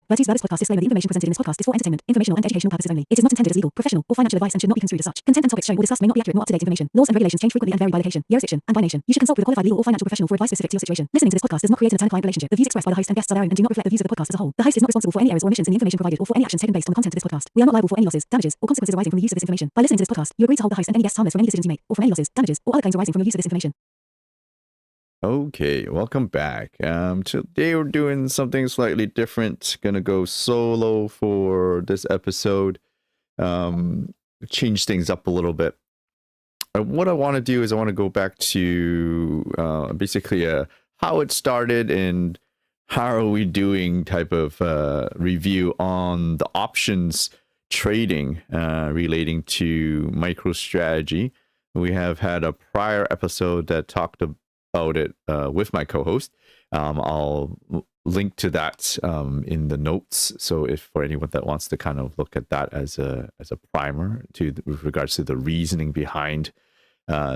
Verti's Verbis podcast disclaimer: the information presented in this podcast is for entertainment, informational, and educational purposes only. It is not intended as legal, professional, or financial advice and should not be construed as such. Content and topics shown or discussed may not be accurate nor up-to-date information. Laws and regulations change frequently and vary by location, jurisdiction, and by nation. You should consult with a qualified legal or financial professional for advice specific to your situation. Listening to this podcast does not create an attorney-client relationship. The views expressed by the host and guests are their own and do not reflect the views of the podcast as a whole. The host is not responsible for any errors or omissions in the information provided or for any actions taken based on the content of this podcast. We are not liable for any losses, damages, or consequences arising from the use of this information. By listening to this podcast, you agree to hold the host and any guests harmless from any decisions you make, or from any losses, damages, or other claims arising from the use of this information. Okay, welcome back. Today we're doing something slightly different. Gonna go solo for this episode. Change things up a little bit. What I want to do is I want to go back to basically how it started and how are we doing type of review on the options trading relating to MicroStrategy. We have had a prior episode that talked about it with my co-host. I'll link to that in the notes. So if for anyone that wants to kind of look at that as a primer with regards to the reasoning behind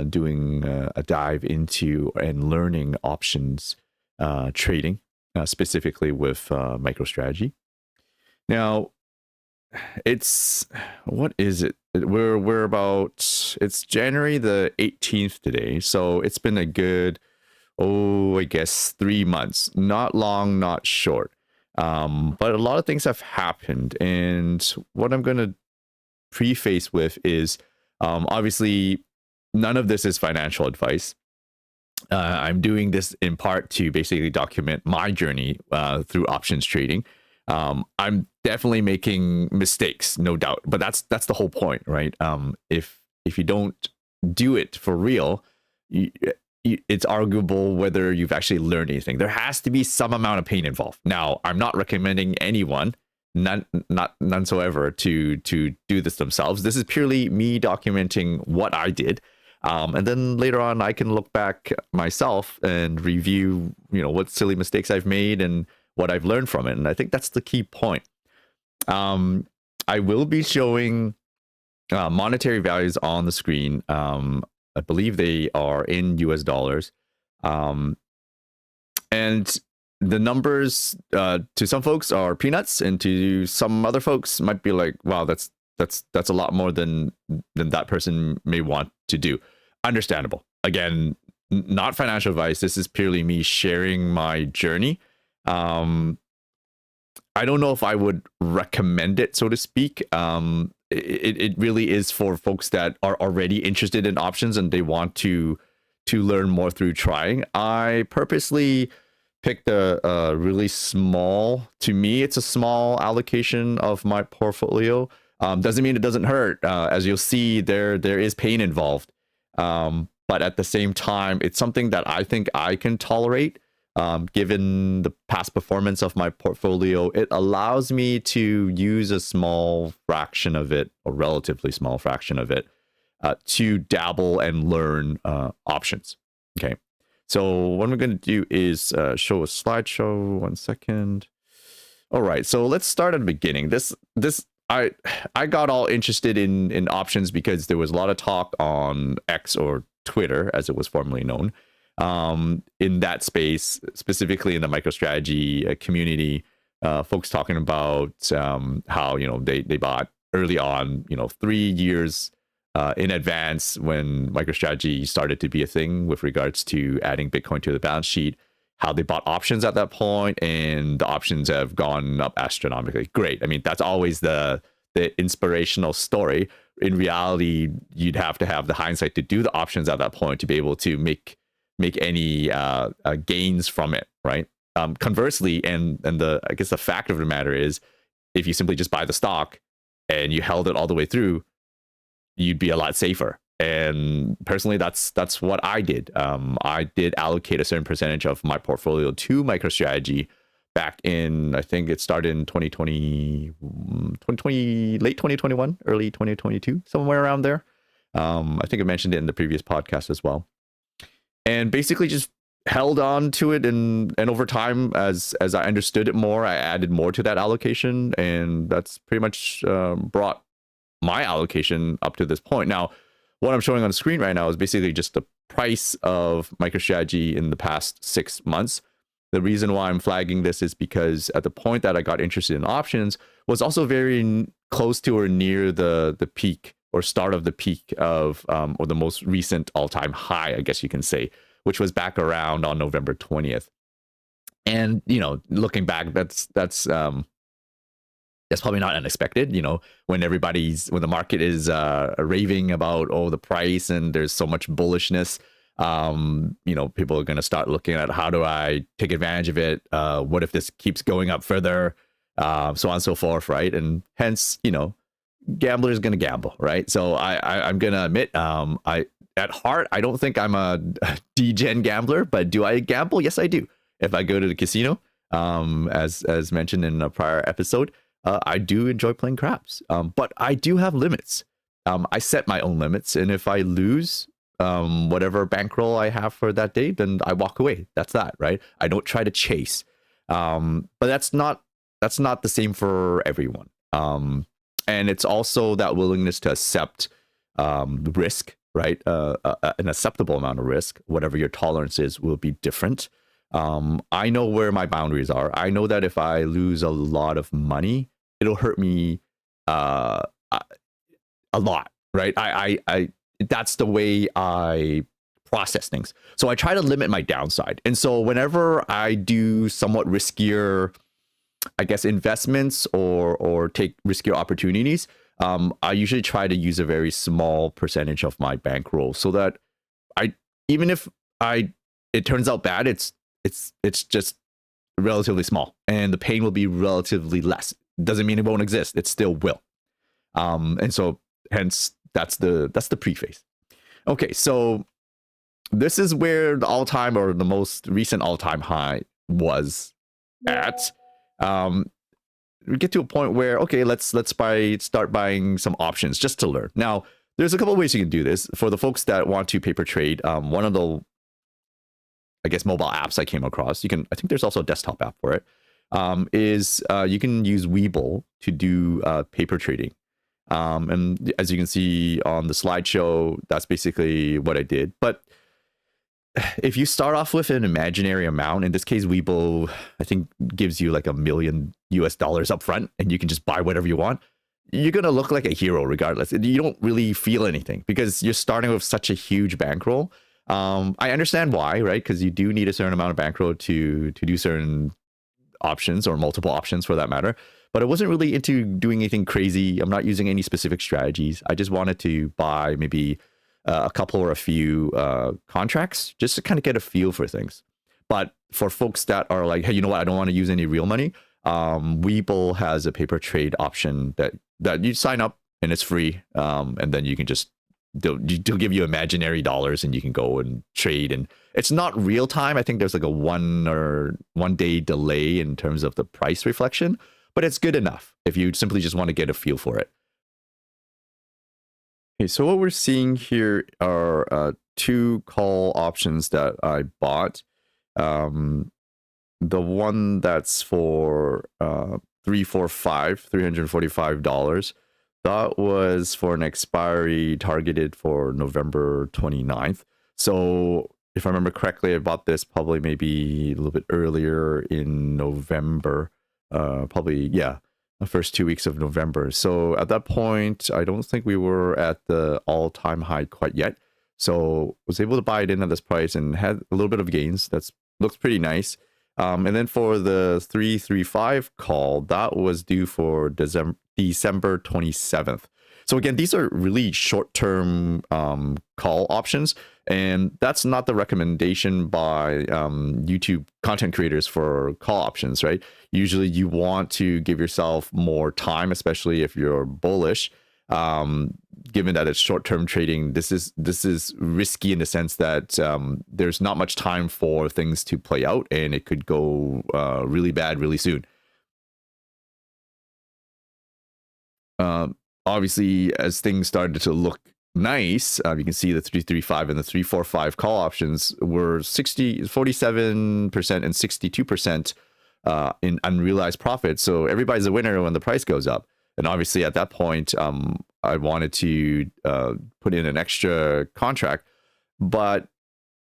doing a dive into and learning options trading, specifically with MicroStrategy. Now, what is it? We're about, it's January the 18th today, so it's been a good, I guess 3 months. Not long, not short. But a lot of things have happened, and what I'm going to preface with is obviously none of this is financial advice. I'm doing this in part to basically document my journey through options trading. I'm definitely making mistakes, no doubt, but that's the whole point, right? If you don't do it for real, it's arguable whether you've actually learned anything. There has to be some amount of pain involved. Now, I'm not recommending anyone, none soever, to do this themselves. This is purely me documenting what I did. And then later on, I can look back myself and review, what silly mistakes I've made and what I've learned from it. And I think that's the key point. I will be showing monetary values on the screen. I believe they are in US dollars. And the numbers to some folks are peanuts, and to some other folks might be like, wow, that's a lot more than that person may want to do. Understandable. Again, not financial advice. This is purely me sharing my journey. I don't know if I would recommend it, so to speak. It really is for folks that are already interested in options and they want to learn more through trying. I purposely picked a really small, to me, it's a small allocation of my portfolio. Doesn't mean it doesn't hurt. As you'll see, there is pain involved. But at the same time, it's something that I think I can tolerate. Given the past performance of my portfolio, it allows me to use a small fraction of it, a relatively small fraction of it, to dabble and learn options. Okay, so what I'm going to do is show a slideshow. 1 second. All right, so let's start at the beginning. I got all interested in options because there was a lot of talk on X, or Twitter as it was formerly known, in that space, specifically in the MicroStrategy community, folks talking about how they bought early on, 3 years in advance when MicroStrategy started to be a thing with regards to adding Bitcoin to the balance sheet, how they bought options at that point, and the options have gone up astronomically. Great. I mean, that's always the inspirational story. In reality, you'd have to have the hindsight to do the options at that point to be able to make any gains from it, right? Conversely, and I guess the fact of the matter is, if you simply just buy the stock and you held it all the way through, you'd be a lot safer. And personally, that's what I did. I did allocate a certain percentage of my portfolio to MicroStrategy back in, I think it started in 2020, late 2021, early 2022, somewhere around there. I think I mentioned it in the previous podcast as well. And basically just held on to it, and over time, as I understood it more, I added more to that allocation, and that's pretty much brought my allocation up to this point. Now, what I'm showing on the screen right now is basically just the price of MicroStrategy in the past 6 months. the reason why I'm flagging this is because at the point that I got interested in options was also very close to or near the peak or start of the peak of or the most recent all-time high, I guess you can say, which was back around on November 20th. And looking back, that's probably not unexpected. When the market is raving about the price and there's so much bullishness, people are going to start looking at how do I take advantage of it? What if this keeps going up further? So on and so forth, right? And hence, gambler is going to gamble, right? So I'm going to admit, at heart, I don't think I'm a degen gambler, but do I gamble? Yes, I do. If I go to the casino, as mentioned in a prior episode, I do enjoy playing craps, but I do have limits. I set my own limits, and if I lose whatever bankroll I have for that day, then I walk away. That's that, right? I don't try to chase, but that's not the same for everyone. And it's also that willingness to accept risk, right? An acceptable amount of risk, whatever your tolerance is, will be different. I know where my boundaries are. I know that if I lose a lot of money, it'll hurt me a lot, right? I that's the way I process things. So I try to limit my downside. And so whenever I do somewhat riskier, I guess, investments or take riskier opportunities, I usually try to use a very small percentage of my bankroll so that even if it turns out bad, it's just relatively small and the pain will be relatively less. Doesn't mean it won't exist. It still will. And so hence that's the preface. Okay, so this is where the all-time or the most recent all-time high was at. We get to a point where, okay, let's start buying some options just to learn. Now, there's a couple of ways you can do this. For the folks that want to paper trade, one of the, I guess, mobile apps I came across, I think there's also a desktop app for it, is you can use Webull to do paper trading. And as you can see on the slideshow, that's basically what I did. But if you start off with an imaginary amount, in this case, Webull, I think, gives you like $1 million up front, and you can just buy whatever you want. You're going to look like a hero regardless. You don't really feel anything because you're starting with such a huge bankroll. I understand why, right? Because you do need a certain amount of bankroll to do certain options or multiple options for that matter. But I wasn't really into doing anything crazy. I'm not using any specific strategies. I just wanted to buy maybe a couple or a few contracts just to kind of get a feel for things. But for folks that are like, hey, you know what? I don't want to use any real money. Webull has a paper trade option that you sign up and it's free. And then you can just, they'll give you imaginary dollars and you can go and trade. And it's not real time. I think there's like a 1 day delay in terms of the price reflection, but it's good enough if you simply just want to get a feel for it. Okay, so what we're seeing here are two call options that I bought. The one that's for $345, that was for an expiry targeted for November 29th. So if I remember correctly, I bought this probably maybe a little bit earlier in November, the first 2 weeks of November. So at that point, I don't think we were at the all-time high quite yet. So was able to buy it in at this price and had a little bit of gains. Looks pretty nice. And then for the 335 call, that was due for December 27th. So again, these are really short-term call options, and that's not the recommendation by YouTube content creators for call options, right? Usually you want to give yourself more time, especially if you're bullish. Given that it's short-term trading, this is risky in the sense that there's not much time for things to play out, and it could go really bad really soon. Obviously, as things started to look nice, you can see the 335 and the 345 call options were 47% and 62% in unrealized profit. So everybody's a winner when the price goes up. And obviously at that point, I wanted to put in an extra contract, but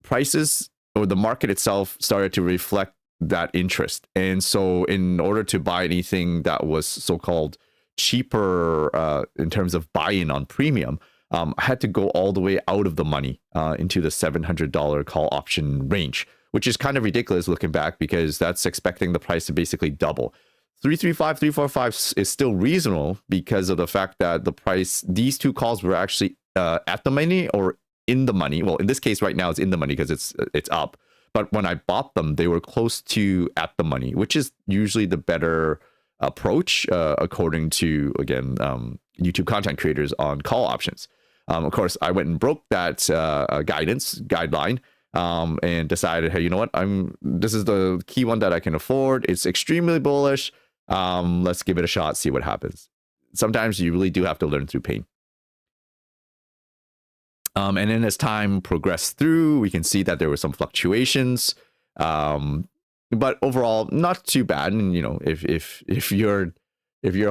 prices or the market itself started to reflect that interest. And so in order to buy anything that was so-called cheaper in terms of buy-in on premium, I had to go all the way out of the money into the $700 call option range, which is kind of ridiculous looking back, because that's expecting the price to basically double. 335, 345 is still reasonable because of the fact that the price, these two calls were actually at the money or in the money. Well, in this case right now it's in the money because it's up. But when I bought them, they were close to at the money, which is usually the better approach according to, again, YouTube content creators on call options. Of course, I went and broke that guideline and decided, hey, you know what? This is the key one that I can afford. It's extremely bullish. Let's give it a shot, see what happens. Sometimes you really do have to learn through pain. And then as time progressed through, we can see that there were some fluctuations, but overall not too bad. And if you're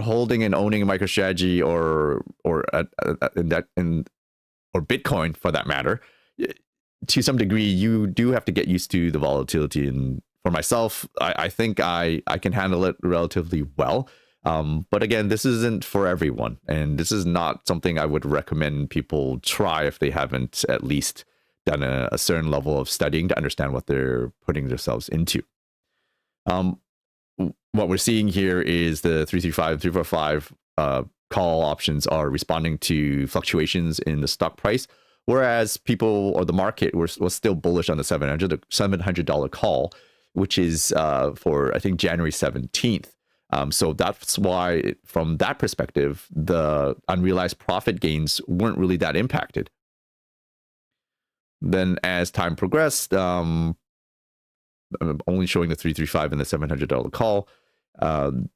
holding and owning a MicroStrategy or Bitcoin for that matter, to some degree, you do have to get used to the volatility. And for myself, I think I can handle it relatively well. But again, this isn't for everyone, and this is not something I would recommend people try if they haven't at least done a certain level of studying to understand what they're putting themselves into. What we're seeing here is the 335, 345 call options are responding to fluctuations in the stock price, whereas people or the market was still bullish on the $700 call, which is for, I think, January 17th. So that's why, from that perspective, the unrealized profit gains weren't really that impacted. Then as time progressed, I'm only showing the 335 and the $700 call.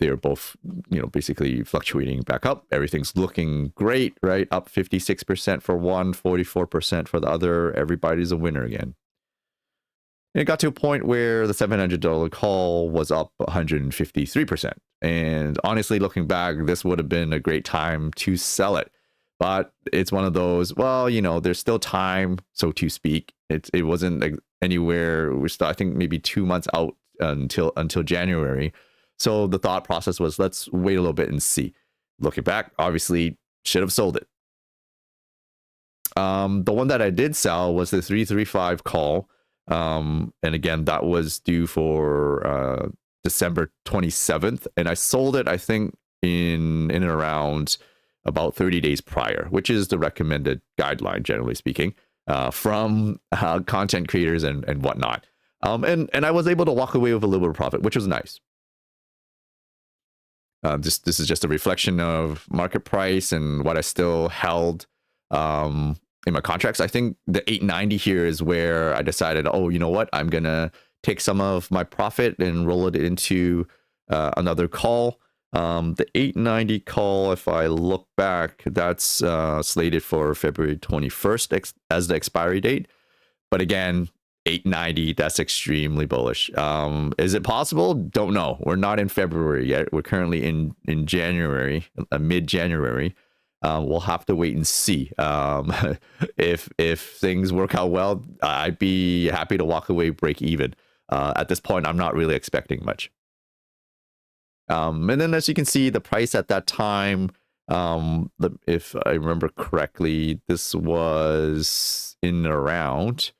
They're both, basically fluctuating back up. Everything's looking great, right? Up 56% for one, 44% for the other. Everybody's a winner again. And it got to a point where the $700 call was up 153%. And honestly, looking back, this would have been a great time to sell it. But it's one of those, well, there's still time, so to speak. It wasn't anywhere. We're still, I think, maybe 2 months out until January. So the thought process was, let's wait a little bit and see. Looking back, obviously, should have sold it. The one that I did sell was the 335 call. And again, that was due for December 27th. And I sold it, I think, in and around about 30 days prior, which is the recommended guideline, generally speaking, from content creators and whatnot. And I was able to walk away with a little bit of profit, which was nice. This is just a reflection of market price and what I still held in my contracts. I think the 890 here is where I decided, oh, you know what? I'm going to take some of my profit and roll it into another call. The 890 call, if I look back, that's slated for February 21st as the expiry date. But again, 890, that's extremely bullish. Is it possible? Don't know. We're not in February yet. We're currently in January, mid-January. We'll have to wait and see. If things work out well, I'd be happy to walk away break even. At this point, I'm not really expecting much. And then, as you can see, the price at that time, if I remember correctly, this was in around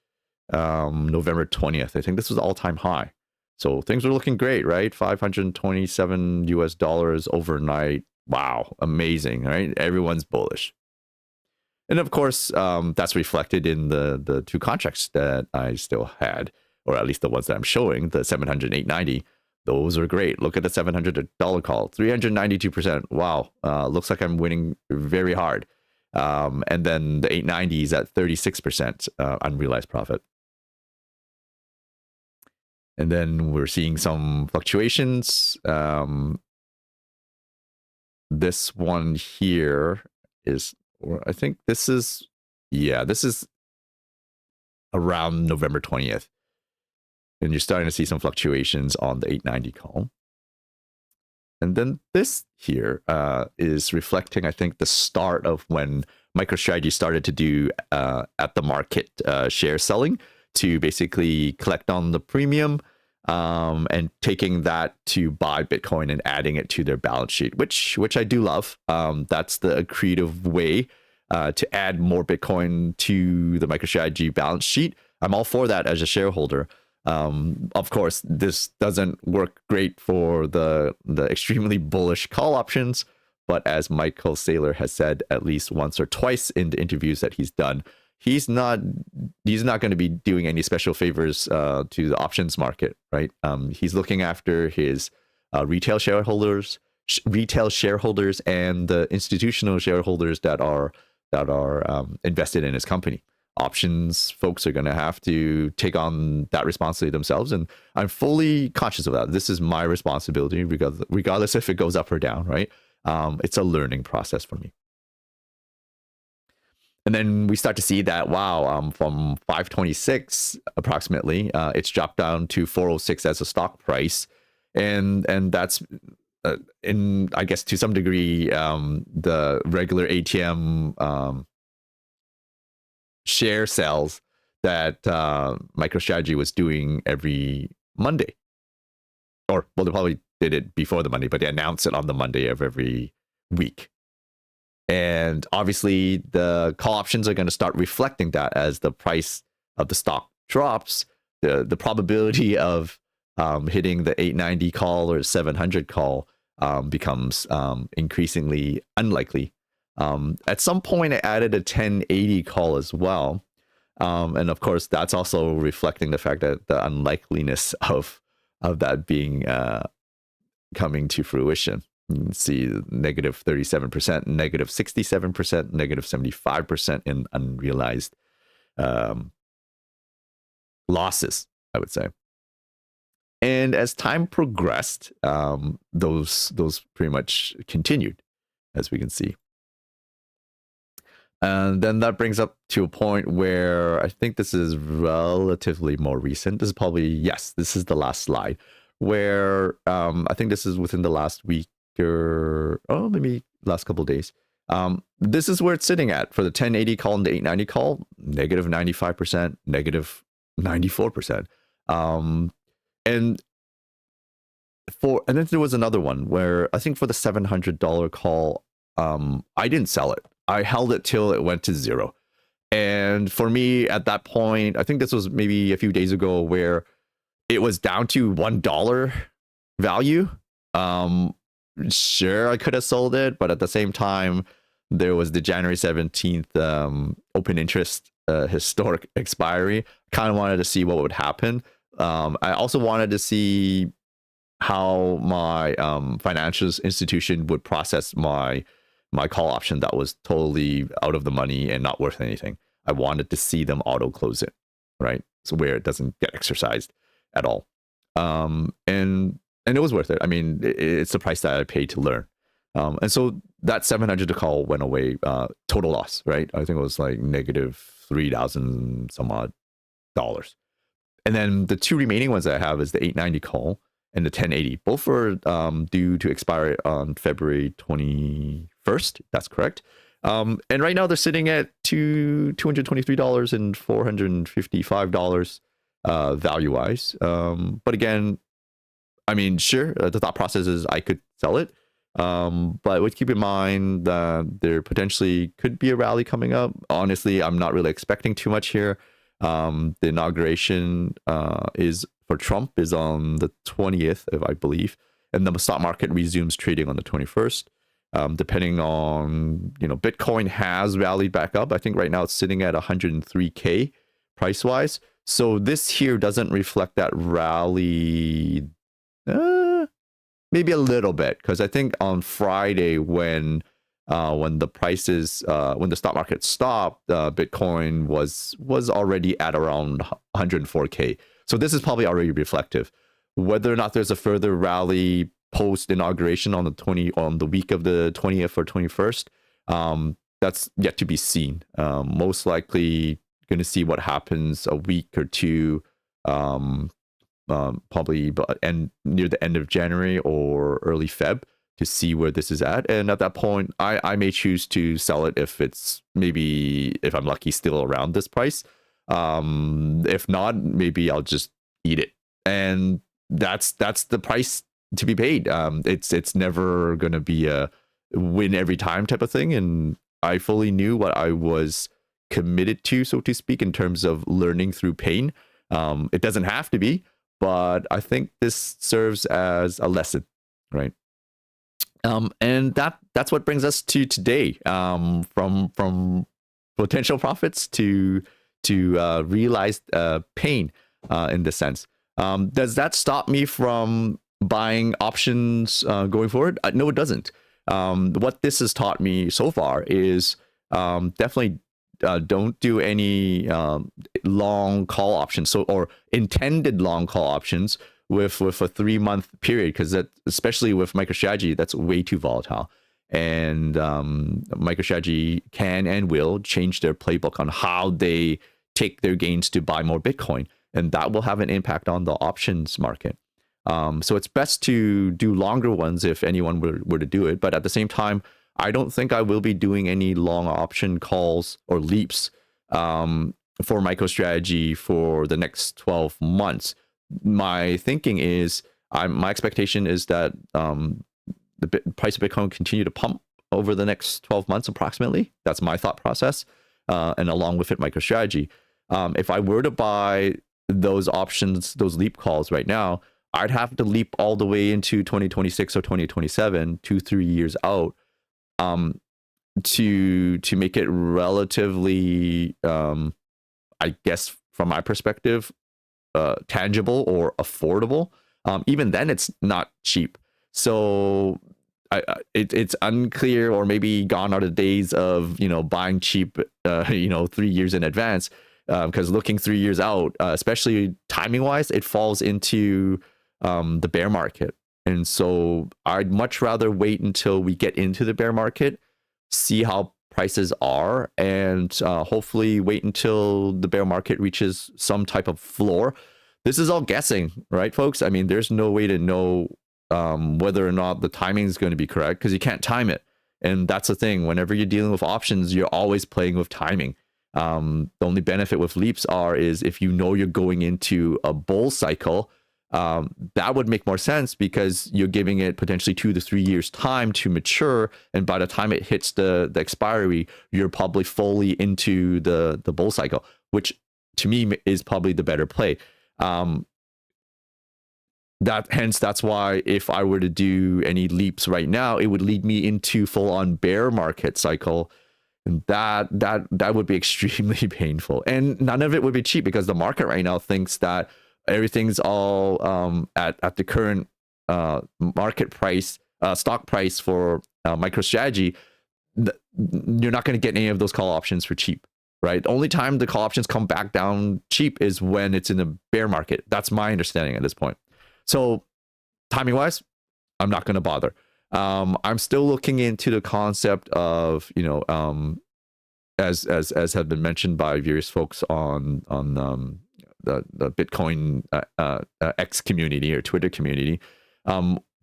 November 20th. I think this was all-time high. So things were looking great, right? $527 overnight. Wow, amazing, right? Everyone's bullish. And of course, that's reflected in the two contracts that I still had, or at least the ones that I'm showing, the 700 and 890. Those are great. Look at the $700 call, 392%. Wow, looks like I'm winning very hard. And then the 890 is at 36% unrealized profit. And then we're seeing some fluctuations. This one here is, or I think this is around November 20th. And you're starting to see some fluctuations on the 890 call. And then this here is reflecting, I think, the start of when MicroStrategy started to do at the market share selling to basically collect on the premium. and taking that to buy Bitcoin and adding it to their balance sheet, which I do love. That's the creative way to add more Bitcoin to the MicroStrategy balance sheet. I'm all for that as a shareholder. Of course, this doesn't work great for the extremely bullish call options, but as Michael Saylor has said at least once or twice in the interviews that he's done, he's not going to be doing any special favors to the options market, right? He's looking after his retail shareholders, and the institutional shareholders that are invested in his company. Options folks are going to have to take on that responsibility themselves, and I'm fully conscious of that. This is my responsibility, regardless if it goes up or down, right? It's a learning process for me. And then we start to see that, wow, from 526 approximately, it's dropped down to 406 as a stock price, and that's in, I guess, to some degree, the regular ATM share sales that MicroStrategy was doing every Monday. Or, well, they probably did it before the Monday, but they announce it on the Monday of every week. And obviously, the call options are going to start reflecting that as the price of the stock drops. The probability of hitting the 890 call or 700 call becomes increasingly unlikely. At some point, I added a 1080 call as well. And of course, that's also reflecting the fact that the unlikeliness of that being coming to fruition. You can see negative 37%, negative 67%, negative 75% in unrealized losses, I would say. And as time progressed, those pretty much continued, as we can see. And then that brings up to a point where I think this is relatively more recent. This is probably, yes, this is the last slide, where I think this is within the last week or maybe last couple of days. This is where it's sitting at for the 1080 call and the 890 call, negative 95%, negative 94%. And then there was another one where I think for the $700 call, I didn't sell it. I held it till it went to zero. And for me at that point, I think this was maybe a few days ago, where it was down to $1 value. Sure, I could have sold it, but at the same time, there was the January 17th open interest historic expiry. Kind of wanted to see what would happen. I also wanted to see how my financial institution would process my call option that was totally out of the money and not worth anything. I wanted to see them auto close it, right? So where it doesn't get exercised at all. And it was worth it. I mean, it's the price that I paid to learn. And so that 700 call went away, total loss, right? I think it was like negative 3,000 some odd dollars. And then the two remaining ones that I have is the 890 call and the 1080. Both were due to expire on February 21st. That's correct. And right now they're sitting at $223 and $455 value-wise. But again, I mean, sure, the thought process is I could sell it. But would keep in mind that there potentially could be a rally coming up. Honestly, I'm not really expecting too much here. The inauguration is for Trump is on the 20th, I believe, and the stock market resumes trading on the 21st. Depending on, Bitcoin has rallied back up. I think right now it's sitting at 103K price wise. So this here doesn't reflect that rally. Maybe a little bit, because I think on Friday when the prices, when the stock market stopped, Bitcoin was already at around 104K. So this is probably already reflective. Whether or not there's a further rally post inauguration on the week of the 20th or 21st, that's yet to be seen. Most likely going to see what happens a week or two, probably near the end of January or early Feb, to see where this is at. And at that point, I may choose to sell it if it's maybe, if I'm lucky, still around this price. If not, maybe I'll just eat it. And that's the price to be paid. It's never going to be a win every time type of thing. And I fully knew what I was committed to, so to speak, in terms of learning through pain. It doesn't have to be, but I think this serves as a lesson, right? And that's what brings us to today. From potential profits to realized pain, in this sense. Does that stop me from buying options going forward? No, it doesn't. What this has taught me so far is definitely don't do any long call options, or intended long call options with a 3-month period, because that, especially with MicroStrategy, that's way too volatile. And MicroStrategy can and will change their playbook on how they take their gains to buy more Bitcoin, and that will have an impact on the options market. So it's best to do longer ones if anyone were to do it. But at the same time, I don't think I will be doing any long option calls or leaps for MicroStrategy for the next 12 months. My thinking is, my expectation is that the price of Bitcoin will continue to pump over the next 12 months approximately. That's my thought process. And along with it, MicroStrategy. If I were to buy those options, those leap calls right now, I'd have to leap all the way into 2026 or 2027, 2-3 years out, to make it relatively, I guess, from my perspective, tangible or affordable. Even then, it's not cheap. So it's unclear, or maybe gone are the days of buying cheap 3 years in advance, because looking 3 years out, especially timing wise, it falls into the bear market. And so I'd much rather wait until we get into the bear market, see how prices are, and hopefully wait until the bear market reaches some type of floor. This is all guessing, right, folks? I mean, there's no way to know whether or not the timing is going to be correct, because you can't time it. And that's the thing. Whenever you're dealing with options, you're always playing with timing. The only benefit with leaps is if you know you're going into a bull cycle, that would make more sense, because you're giving it potentially 2 to 3 years time to mature, and by the time it hits the expiry, you're probably fully into the bull cycle, which to me is probably the better play. That's why if I were to do any leaps right now, it would lead me into full-on bear market cycle, and that would be extremely painful, and none of it would be cheap, because the market right now thinks that everything's all at the current market price, stock price for MicroStrategy. You're not going to get any of those call options for cheap, right? The only time the call options come back down cheap is when it's in a bear market. That's my understanding at this point. So timing wise, I'm not going to bother. I'm still looking into the concept of, as have been mentioned by various folks on the Bitcoin X community or Twitter community,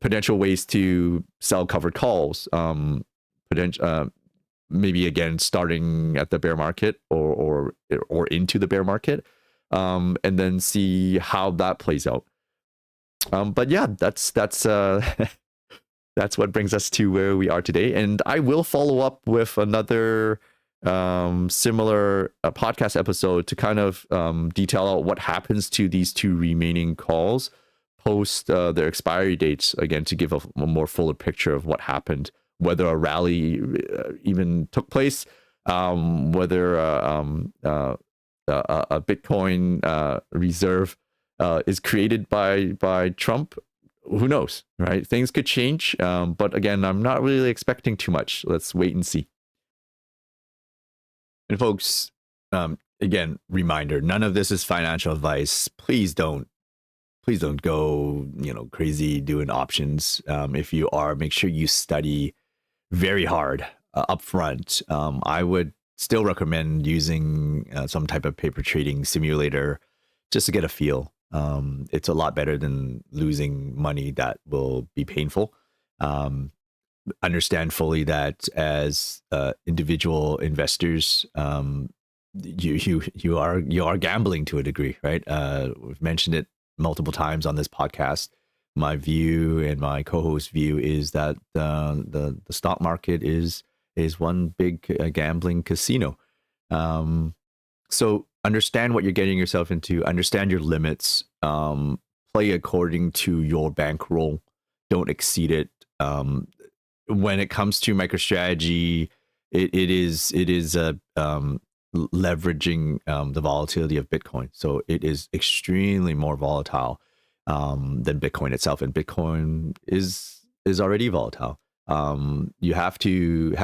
potential ways to sell covered calls, maybe again starting at the bear market or into the bear market, and then see how that plays out. But yeah, that's that's what brings us to where we are today, and I will follow up with another similar podcast episode to kind of detail out what happens to these 2 remaining calls post their expiry dates, again, to give a more fuller picture of what happened, whether a rally even took place, whether a Bitcoin reserve is created by Trump. Who knows, right? Things could change, but again, I'm not really expecting too much. Let's wait and see. And folks, again, reminder, none of this is financial advice. Please don't go, crazy doing options. If you are, make sure you study very hard up front. I would still recommend using some type of paper trading simulator just to get a feel. It's a lot better than losing money that will be painful. Understand fully that as individual investors, you are gambling to a degree, right? We've mentioned it multiple times on this podcast, my view and my co-host view is that the stock market is one big gambling casino. So understand what you're getting yourself into, understand your limits, play according to your bankroll, don't exceed it. When it comes to MicroStrategy, it is leveraging the volatility of Bitcoin. So it is extremely more volatile than Bitcoin itself, and Bitcoin is already volatile. You have to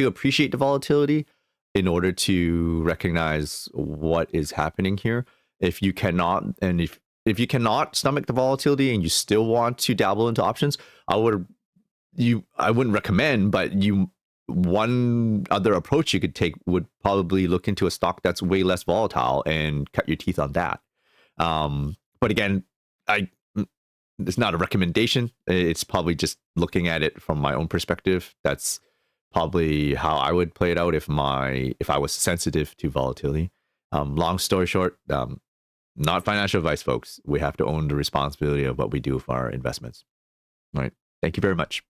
appreciate the volatility in order to recognize what is happening here. If you cannot, and if you cannot stomach the volatility and you still want to dabble into options, I wouldn't recommend, but one other approach you could take would probably look into a stock that's way less volatile and cut your teeth on that. But again, it's not a recommendation. It's probably just looking at it from my own perspective. That's probably how I would play it out if I was sensitive to volatility. Long story short, not financial advice, folks. We have to own the responsibility of what we do for our investments. All right. Thank you very much.